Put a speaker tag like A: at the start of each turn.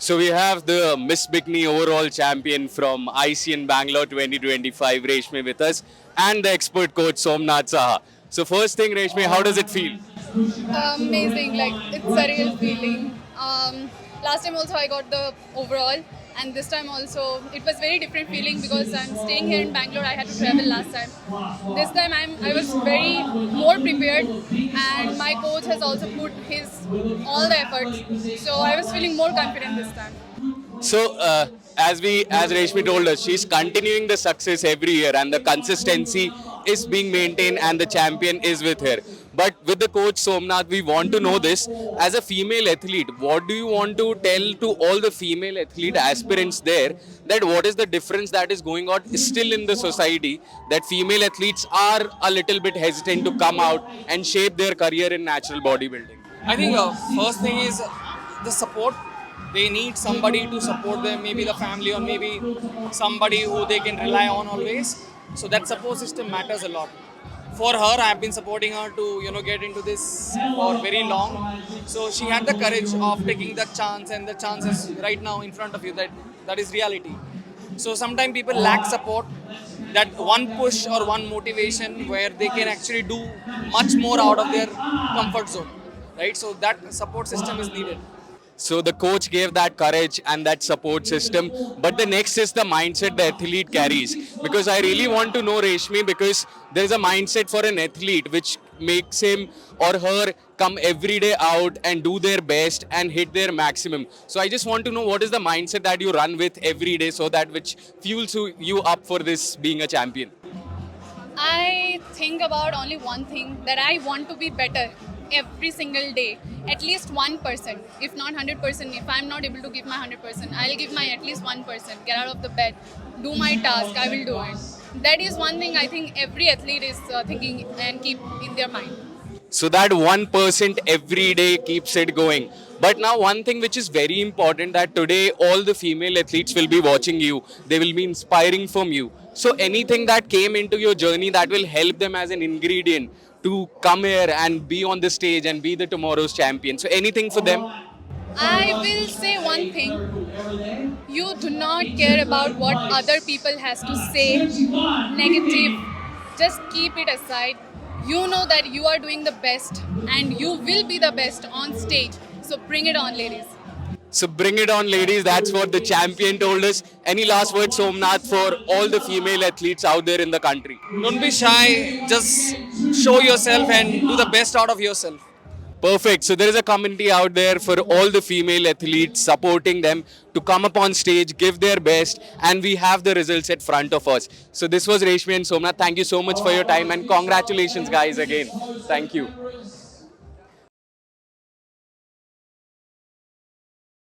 A: So we have the Miss Bikini overall champion from ICN Bangalore 2025, Reshmi, with us, and the expert coach Somnath Saha. So first thing, Reshmi, how does it feel?
B: Amazing, like it's a real feeling. Last time also I got the overall, and this time also it was very different feeling because I'm staying here in Bangalore. I had to travel last time. This time I was very more prepared, and my coach has also put his all the efforts. So I was feeling more confident this time.
A: So as Reshmi told us, she's continuing the success every year, and the consistency is being maintained, and the champion is with her. But with the coach Somnath, we want to know this as a female athlete. What do you want to tell to all the female athlete aspirants there? That what is the difference that is going on still in the society? That female athletes are a little bit hesitant to come out and shape their career in natural bodybuilding.
C: I think first thing is the support. They need somebody to support them, maybe the family or maybe somebody who they can rely on always. So that support system matters a lot. For her, I have been supporting her to get into this for very long. So she had the courage of taking the chance, and the chance is right now in front of you. That is reality. So sometimes people lack support, that one push or one motivation where they can actually do much more out of their comfort zone, right? So that support system is needed.
A: So the coach gave that courage and that support system. But the next is the mindset the athlete carries. Because I really want to know, Reshmi, because there's a mindset for an athlete which makes him or her come every day out and do their best and hit their maximum. So I just want to know what is the mindset that you run with every day, so that which fuels you up for this being a champion.
B: I think about only one thing, that I want to be better every single day, at least 1%, if not 100%. If I'm not able to give my 100%, I'll give my at least 1%. Get out of the bed, do my task, I will do it. That is one thing I think every athlete is thinking and keep in their mind.
A: So that 1% every day keeps it going. But now one thing which is very important, that today all the female athletes will be watching you. They will be inspiring from you. So anything that came into your journey that will help them as an ingredient to come here and be on the stage and be the tomorrow's champion. So anything for them?
B: I will say one thing. You do not care about what other people has to say negative. Just keep it aside. You know that you are doing the best and you will be the best on stage. So bring it on, ladies.
A: So bring it on, ladies. That's what the champion told us. Any last words, Somnath, for all the female athletes out there in the country?
C: Don't be shy, just show yourself and do the best out of yourself.
A: Perfect. So there is a community out there for all the female athletes, supporting them to come up on stage, give their best, and we have the results at front of us. So this was Reshmi and Somnath. Thank you so much for your time, and congratulations, guys, again. Thank you.